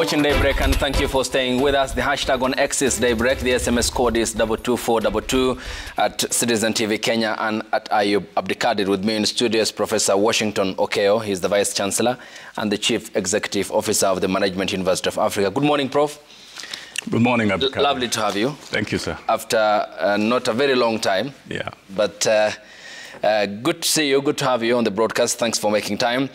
watching Daybreak and thank you for staying with us. The hashtag on X is Daybreak. The SMS code is 22422 at Citizen TV Kenya and at Ayub Abdikadir. With me in studios, Professor Washington Okeo. He's the Vice Chancellor and the Chief Executive Officer of the Management University of Africa. Good morning, Prof. Good morning, Abdikadir. Lovely to have you. Thank you, sir. After not a very long time. Yeah. But good to see you, good to have you on the broadcast. Thanks for making time.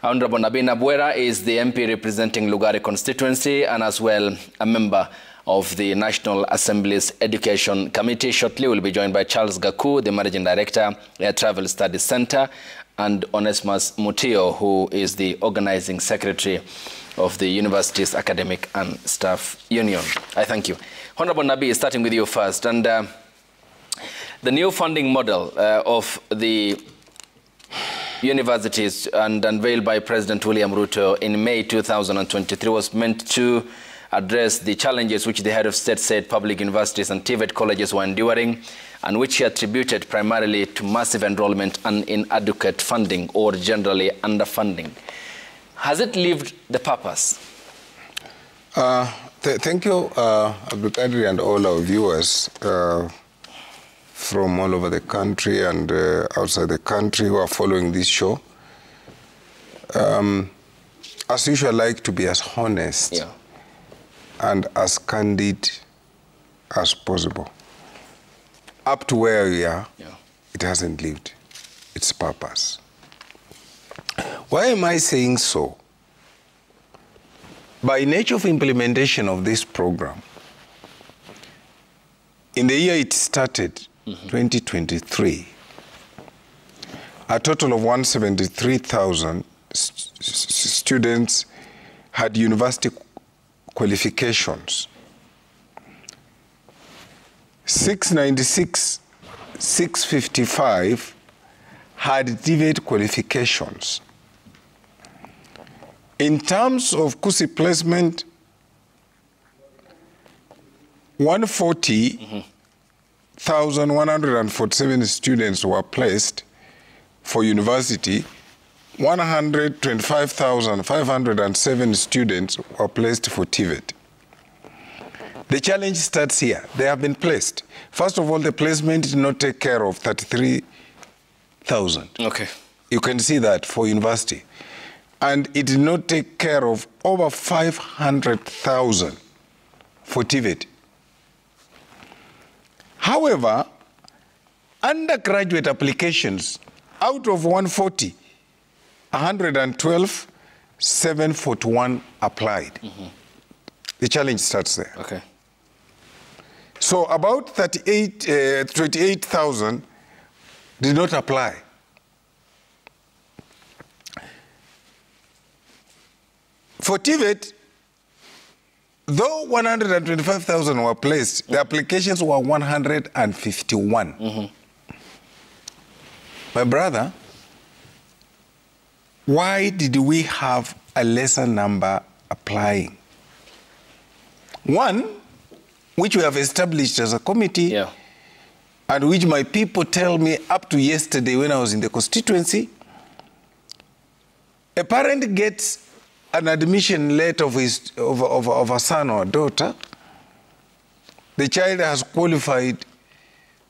Honorable Nabi Nabwera is the MP representing Lugari constituency and as well a member of the National Assembly's Education Committee. Shortly we'll be joined by Charles Gaku, the Managing Director, Air Travel Studies Center, and Onesimus Mutio, who is the Organizing Secretary of the University's Academic and Staff Union. I thank you. Honorable Nabi, starting with you first. And the new funding model of the universities and unveiled by President William Ruto in May 2023 was meant to address the challenges which the head of state said public universities and TVET colleges were enduring, and which he attributed primarily to massive enrollment and inadequate funding, or generally underfunding. Has it lived the purpose? Thank you, Abdikadir, and all our viewers from all over the country and outside the country who are following this show. As usual, I like to be as honest and as candid as possible. Up to where we are, it hasn't lived its purpose. Why am I saying so? By nature of implementation of this program, in the year it started, 2023, a total of 173,000 students had university qualifications. 655 had TVET qualifications. In terms of KUSI placement, 140,147 students were placed for university. 125,507 students were placed for TVET. The challenge starts here. They have been placed. First of all, the placement did not take care of 33,000. Okay. You can see that for university. And it did not take care of over 500,000 for TVET. However, undergraduate applications, out of 140, 112, 741 applied. The challenge starts there. Okay. So about 28,000 did not apply. For TVET, though 125,000 were placed, the applications were 151. My brother, why did we have a lesser number applying? One, which we have established as a committee, and which my people tell me up to yesterday when I was in the constituency, a parent gets an admission letter of a son or a daughter. The child has qualified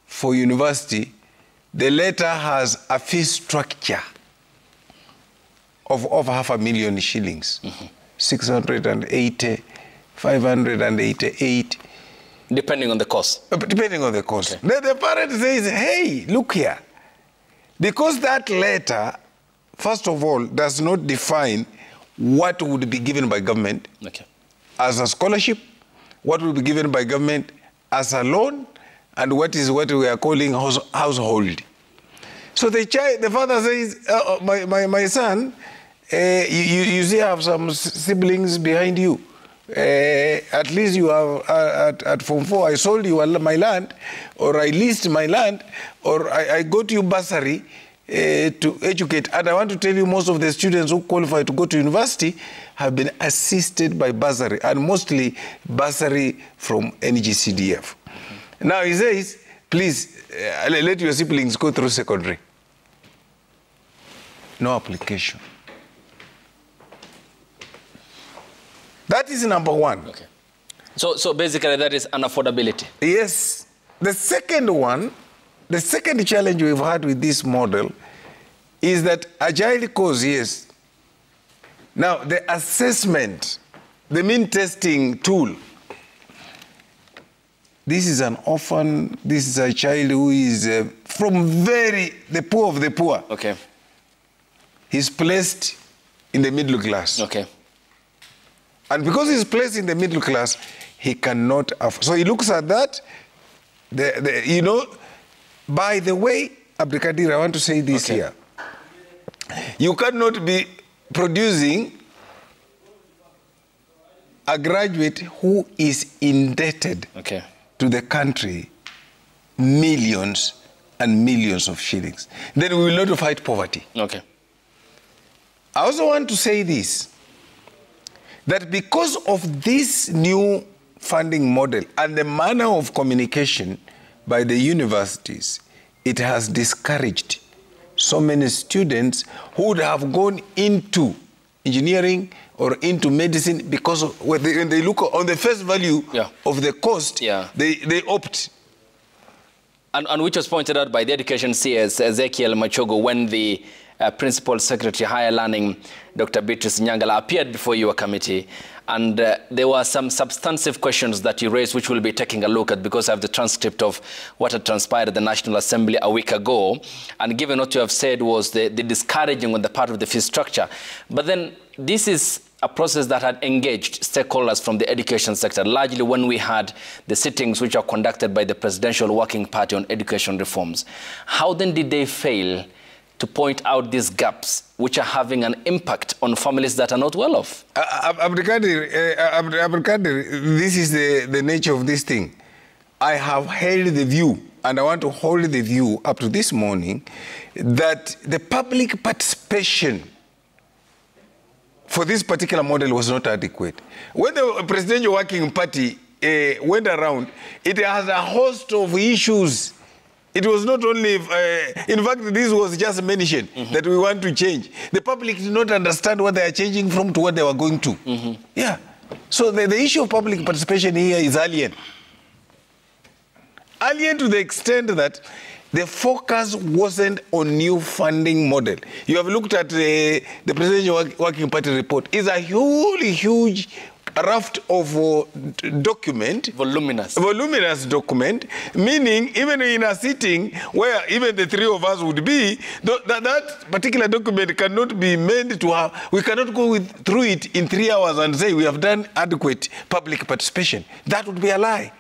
for university. The letter has a fee structure of over 500,000 shillings, 680, 588. Depending on the cost. Depending on the cost. Okay. The parent says, hey, look here. Because that letter, first of all, does not define what would be given by government as a scholarship, what will be given by government as a loan, and what we are calling household. So the father says, my son, you still have some siblings behind you. At least you have, at Form 4, I sold you my land, or I leased my land, or I got you bursary to educate. And I want to tell you, most of the students who qualify to go to university have been assisted by bursary, and mostly bursary from NGCDF. Now he says, please, let your siblings go through secondary. No application. That is number one. Okay. So basically that is unaffordability. Yes. The second one, the second challenge we've had with this model is that agile course, yes. Now, the assessment, the mean testing tool, this is an orphan, this is a child who is from the poor of the poor. Okay. He's placed in the middle class. Okay. And because he's placed in the middle class, he cannot afford. So he looks at that, you know, by the way, Abdikadir, I want to say this here. You cannot be producing a graduate who is indebted to the country millions and millions of shillings. Then we will not fight poverty. Okay. I also want to say this, that because of this new funding model and the manner of communication by the universities, it has discouraged so many students who would have gone into engineering or into medicine because of, when they look on the face value of the cost, they opt. And which was pointed out by the Education CS, Ezekiel Machogo, when the Principal Secretary Higher Learning, Dr. Beatrice Nyangala, appeared before your committee. And there were some substantive questions that you raised, which we'll be taking a look at because I have the transcript of what had transpired at the National Assembly a week ago. And given what you have said was the discouraging on the part of the fee structure. But then this is a process that had engaged stakeholders from the education sector, largely when we had the sittings which are conducted by the Presidential Working Party on education reforms. How then did they fail to point out these gaps which are having an impact on families that are not well off? Abdikadir, this is the nature of this thing. I have held the view, and I want to hold the view up to this morning, that the public participation for this particular model was not adequate. When the Presidential Working Party went around, it has a host of issues. It was not only, in fact, this was just mentioned that we want to change. The public did not understand what they are changing from to what they were going to. Yeah. So the issue of public participation here is alien. Alien to the extent that the focus wasn't on new funding model. You have looked at the Presidential Working Party report. It's a huge raft of document. Voluminous document, meaning even in a sitting where even the three of us would be, that particular document cannot be made to have, we cannot go through it in 3 hours and say we have done adequate public participation. That would be a lie.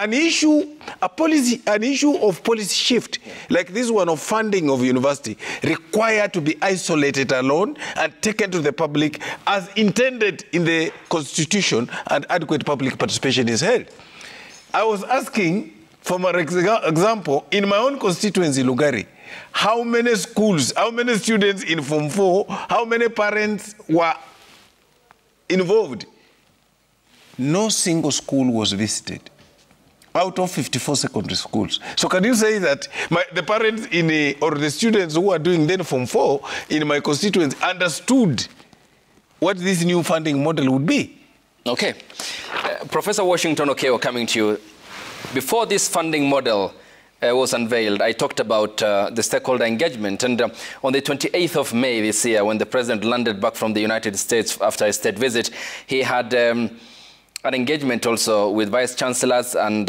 An issue of policy shift, like this one of funding of university, require to be isolated alone and taken to the public as intended in the Constitution, and adequate public participation is held. I was asking, for my example, in my own constituency, Lugari, how many schools, how many students in Form 4, how many parents were involved? No single school was visited out of 54 secondary schools. So can you say that the parents or the students who are doing then Form 4 in my constituency understood what this new funding model would be? Okay. Professor Washington Okeyo, coming to you. Before this funding model was unveiled, I talked about the stakeholder engagement. And on the 28th of May this year, when the president landed back from the United States after a state visit, he had an engagement also with vice chancellors and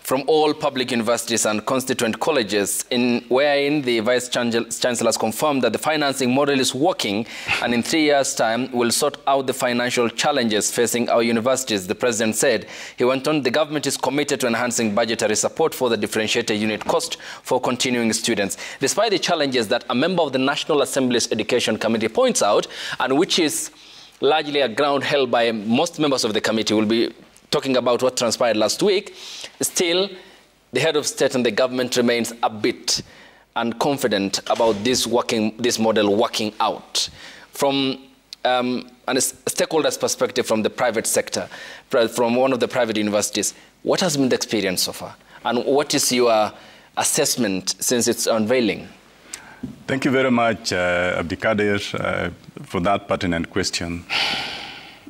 from all public universities and constituent colleges, wherein the vice chancellors confirmed that the financing model is working and in 3 years' time will sort out the financial challenges facing our universities. The president said, he went on, the government is committed to enhancing budgetary support for the differentiated unit cost for continuing students. Despite the challenges that a member of the National Assembly's Education Committee points out, and which is largely a ground held by most members of the committee, will be talking about what transpired last week, still the head of state and the government remains upbeat and confident about this model working out. From a stakeholder's perspective, from the private sector, from one of the private universities, what has been the experience so far? And what is your assessment since its unveiling? Thank you very much, Abdikadir, for that pertinent question.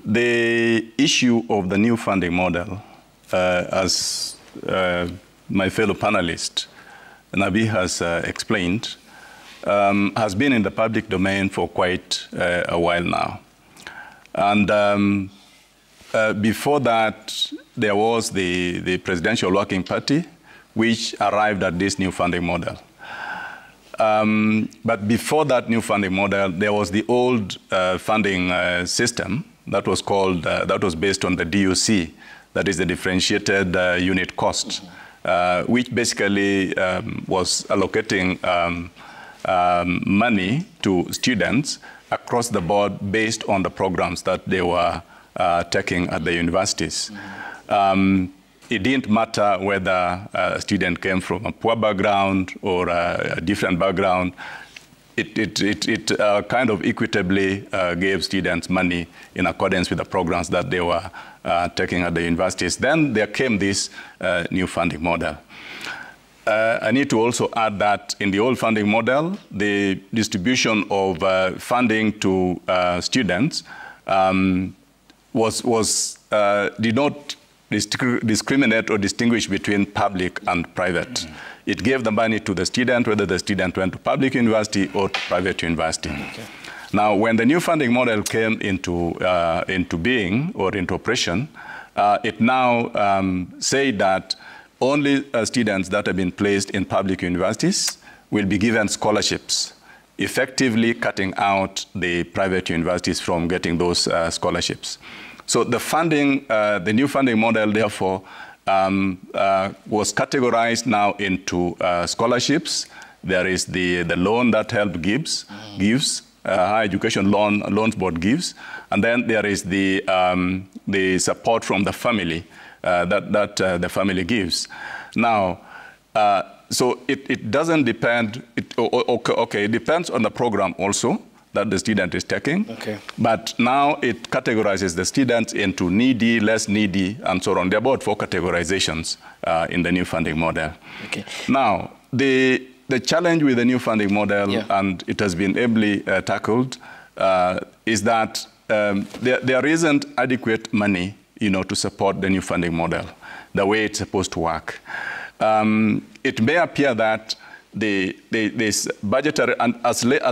The issue of the new funding model, as my fellow panelist, Nabi has explained, has been in the public domain for quite a while now. And before that, there was the Presidential Working Party, which arrived at this new funding model. But before that new funding model, there was the old funding system that was called, that was based on the DUC, that is the differentiated unit cost, which basically was allocating money to students across the board based on the programs that they were taking at the universities. It didn't matter whether a student came from a poor background or a different background. It kind of equitably gave students money in accordance with the programs that they were taking at the universities. Then there came this new funding model. I need to also add that in the old funding model, the distribution of funding to students did not discriminate or distinguish between public and private. It gave the money to the student, whether the student went to public university or to private university. Okay. Now, when the new funding model came into being or into operation, it now said that only students that have been placed in public universities will be given scholarships, effectively cutting out the private universities from getting those scholarships. So the funding, the new funding model, therefore, was categorized now into scholarships. There is the loan that HELB gives, Higher Education Loans Board gives, and then there is the support from the family that the family gives. Now, so it doesn't depend. It depends on the program also that the student is taking. Okay. But now it categorizes the students into needy, less needy, and so on. There are about 4 categorizations in the new funding model. Okay. Now, the challenge with the new funding model, and it has been ably tackled, is that there isn't adequate money, to support the new funding model the way it's supposed to work. It may appear that this budgetary, and as late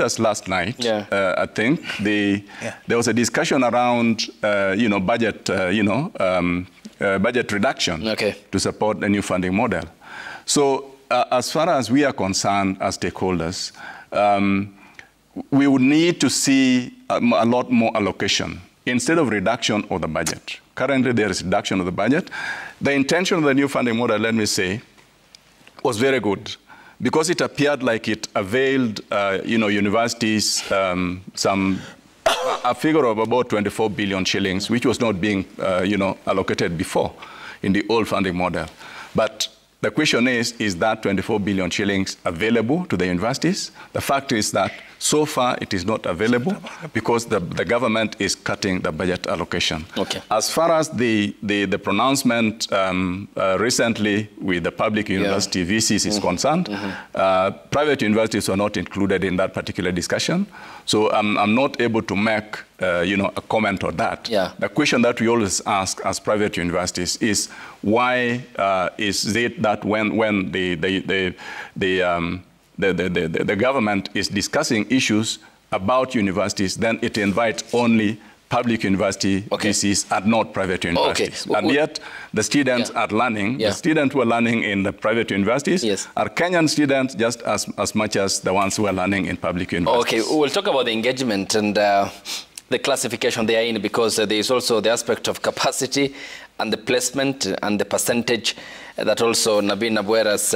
as last night, I think there was a discussion around budget reduction to support the new funding model. So as far as we are concerned as stakeholders, we would need to see a lot more allocation instead of reduction of the budget. Currently, there is reduction of the budget. The intention of the new funding model, let me say, was very good because it appeared like it availed, universities a figure of about 24 billion shillings, which was not being, allocated before in the old funding model. But the question is that 24 billion shillings available to the universities? The fact is that so far it is not available because the government is cutting the budget allocation. Okay. As far as the pronouncement recently with the public university VCs is concerned, private universities are not included in that particular discussion. So I'm not able to make a comment on that. Yeah. The question that we always ask as private universities is why is it that when the government is discussing issues about universities, then it invites only public university VCs and not private universities. And yet the students are learning, the students who are learning in the private universities are Kenyan students just as much as the ones who are learning in public universities. Okay, we'll talk about the engagement and the classification they are in, because there is also the aspect of capacity and the placement and the percentage that also Nabi Nabwera's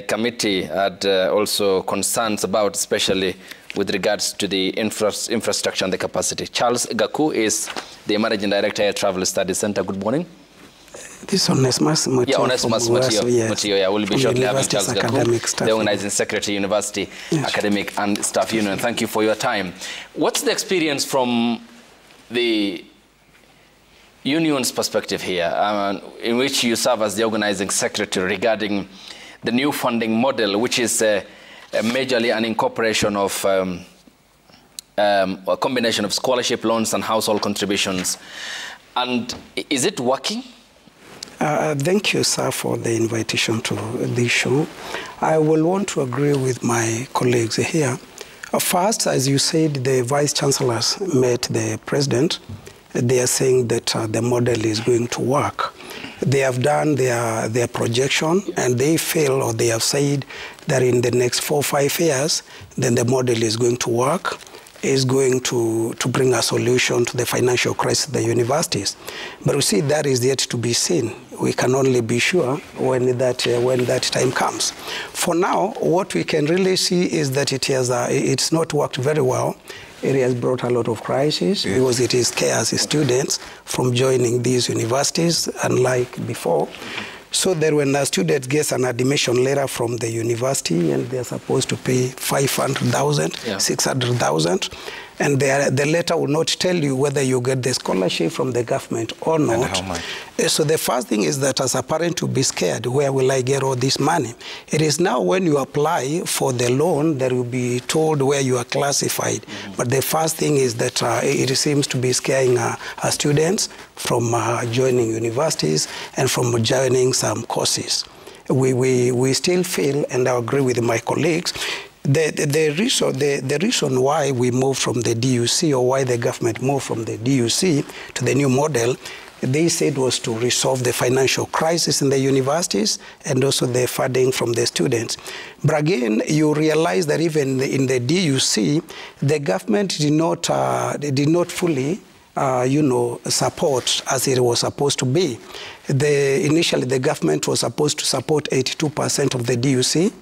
committee had also concerns about, especially with regards to the infrastructure and the capacity. Charles Gaku is the Managing Director at Travel Studies Center. Good morning. This Onesimus Mutio. Yeah, Onesimus Mutio. We'll be shortly having Charles Gaku, the Organizing Secretary, University Academic and Staff Union. Thank you for your time. What's the experience from the union's perspective here, in which you serve as the Organizing Secretary, regarding the new funding model, which is majorly an incorporation of a combination of scholarship, loans, and household contributions. And is it working? Thank you, sir, for the invitation to this show. I will want to agree with my colleagues here. First, as you said, the vice chancellors met the president. They are saying that the model is going to work. They have done their projection, and they feel, or they have said, that in the next 4 or 5 years, then the model is going to work, is going to bring a solution to the financial crisis at the universities. But we see that is yet to be seen. We can only be sure when that time comes. For now, what we can really see is that it's not worked very well. It has brought a lot of crisis because it scares students from joining these universities, unlike before. So that when a student gets an admission letter from the university and they're supposed to pay 500,000, 600,000, and the letter will not tell you whether you get the scholarship from the government or not. And how much? So the first thing is that as a parent to be scared, where will I get all this money? It is now when you apply for the loan that you'll be told where you are classified. But the first thing is that it seems to be scaring students from joining universities and from joining some courses. We still feel, and I agree with my colleagues, the reason why we moved from the DUC, or why the government moved from the DUC to the new model, they said was to resolve the financial crisis in the universities and also the funding from the students. But again, you realize that even in the DUC, the government did not fully support as it was supposed to be. Initially, the government was supposed to support 82% of the DUC.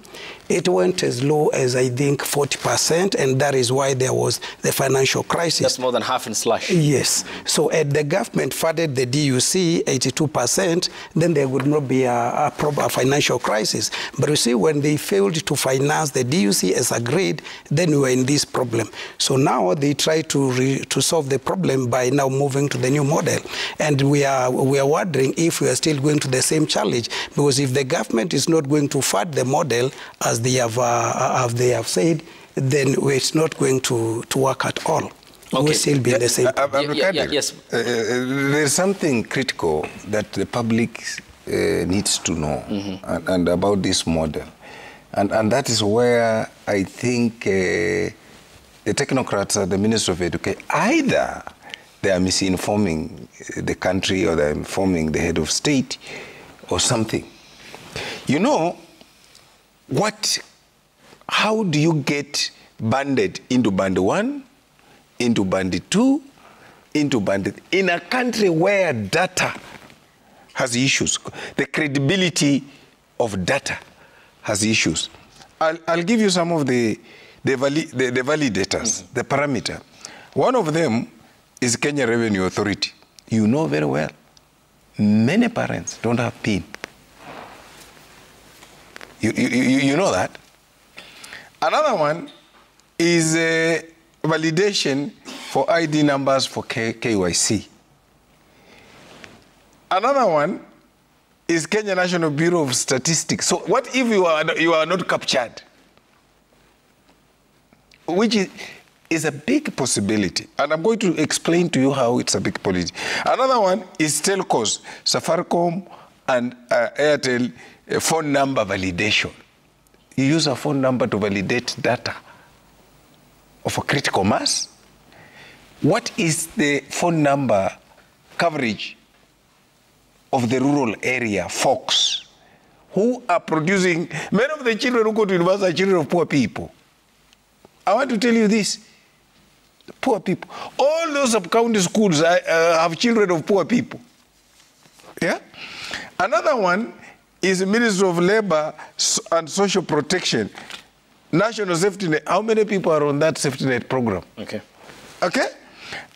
It went as low as, I think, 40%, and that is why there was the financial crisis. That's more than half in slush. Yes. So at the government funded the DUC 82%, then there would not be a financial crisis. But you see, when they failed to finance the DUC as agreed, then we were in this problem. So now they try to solve the problem by now moving to the new model. And we are wondering if we are still going to the same challenge, because if the government is not going to fund the model as they have said, then it's not going to work at all. Okay. We'll still be in the same. Yes. There's something critical that the public needs to know and about this model. And that is where I think the technocrats at the Ministry of Education, either they are misinforming the country or they're informing the head of state or something. You know, how do you get banded into band 1, into band 2, into band 3, in a country where data has issues? The credibility of data has issues. I'll give you some of the validators, the parameter. One of them is Kenya Revenue Authority. You know very well, many parents don't have PIN. You know that. Another one is validation for ID numbers for KYC. Another one is Kenya National Bureau of Statistics. So what if you are not captured? Which is a big possibility. And I'm going to explain to you how it's a big possibility. Another one is telcos, Safaricom and Airtel phone number validation. You use a phone number to validate data of a critical mass. What is the phone number coverage of the rural area folks who are producing? Many of the children who go to university are children of poor people. I want to tell you this. Poor people. All those sub-county schools have children of poor people. Yeah? Another one is the Ministry of Labor and Social Protection, National Safety Net. How many people are on that safety net program? Okay. Okay?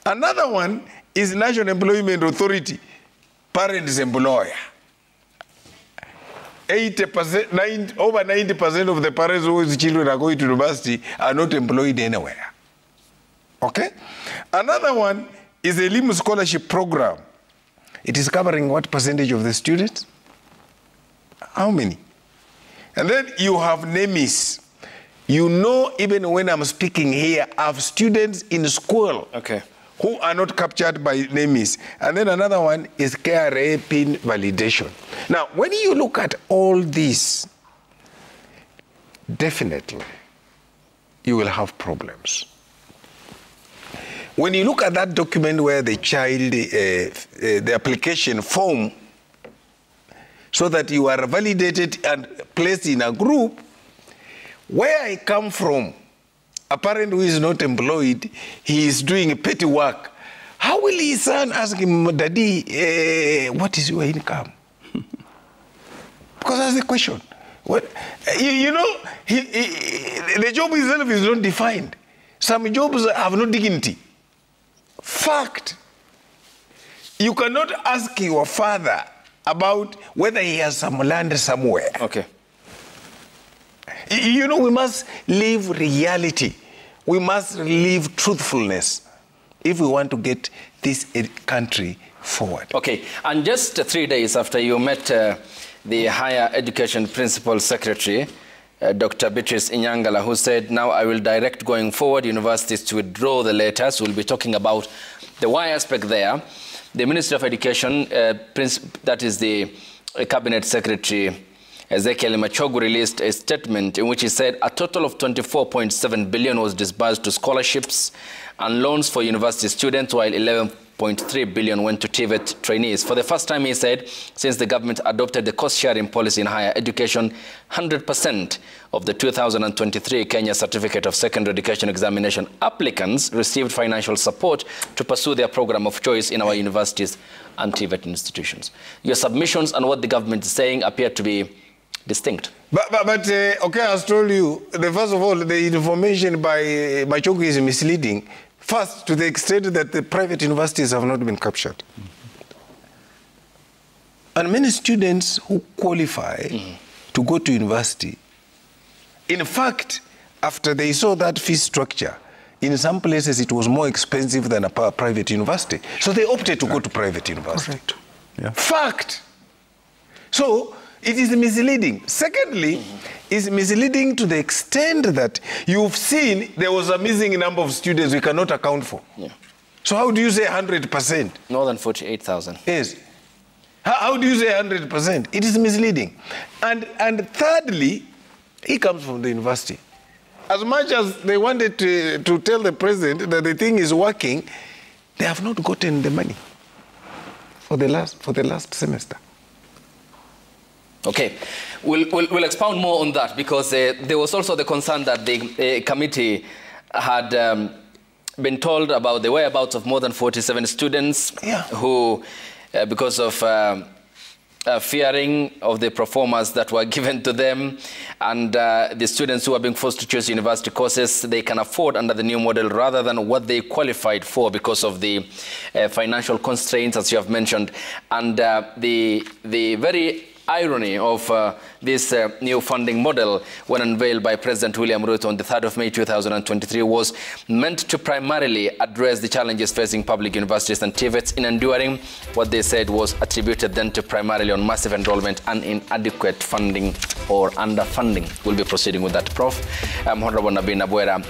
Another one is National Employment Authority, parents employer. 80%, over 90% of the parents whose children are going to university are not employed anywhere. Okay? Another one is a LIM scholarship program. It is covering what percentage of the students? How many? And then you have NEMIS, You know, even when I'm speaking here, I have students in school who are not captured by NEMIS. And then another one is KRA PIN validation. Now, when you look at all this, definitely you will have problems. When you look at that document where the child, the application form, so that you are validated and placed in a group, where I come from, a parent who is not employed, he is doing petty work. How will his son ask him, Daddy, what is your income? Because that's the question. What, you know, the job itself is not defined. Some jobs have no dignity. Fact. You cannot ask your father about whether he has some land somewhere. Okay. You know, we must live reality. We must live truthfulness if we want to get this country forward. Okay, and just 3 days after you met the Higher Education Principal Secretary, Dr. Beatrice Inyangala, who said, now I will direct going forward universities to withdraw the letters. We'll be talking about the why aspect there. The Ministry of Education, that is the Cabinet Secretary, Ezekiel Machogu, released a statement in which he said a total of 24.7 billion was disbursed to scholarships and loans for university students, while 11.3 billion went to TVET trainees. For the first time, he said, since the government adopted the cost-sharing policy in higher education, 100% of the 2023 Kenya Certificate of Secondary Education Examination applicants received financial support to pursue their program of choice in our universities and TVET institutions. Your submissions and what the government is saying appear to be distinct. But okay, as told you, first of all, the information by Machogu is misleading. First, to the extent that the private universities have not been captured. And many students who qualify to go to university, in fact, after they saw that fee structure, in some places it was more expensive than a private university. So they opted to go to private university. Correct. Yeah. Fact. So it is misleading. Secondly, it's misleading to the extent that you've seen there was a missing number of students we cannot account for. Yeah. So how do you say 100%? More than 48,000. Yes. How do you say 100%? It is misleading. And thirdly, he comes from the university. As much as they wanted to tell the president that the thing is working, they have not gotten the money for the last semester. Okay, we'll expound more on that, because there was also the concern that the committee had been told about the whereabouts of more than 47 students who, because of fearing of the performance that were given to them, and the students who are being forced to choose university courses they can afford under the new model rather than what they qualified for because of the financial constraints, as you have mentioned. And the very irony of this new funding model, when unveiled by President William Ruto on the 3rd of May 2023, was meant to primarily address the challenges facing public universities and TVETs in enduring what they said was attributed then to primarily on massive enrollment and inadequate funding or underfunding. We'll be proceeding with that, Prof. Honorable Nabina Bwera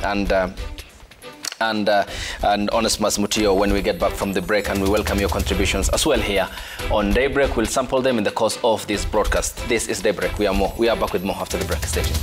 and Onesmus Mutio when we get back from the break, and we welcome your contributions as well here on Daybreak. We'll sample them in the course of this broadcast. This is Daybreak. We are back with more after the break. Stay tuned.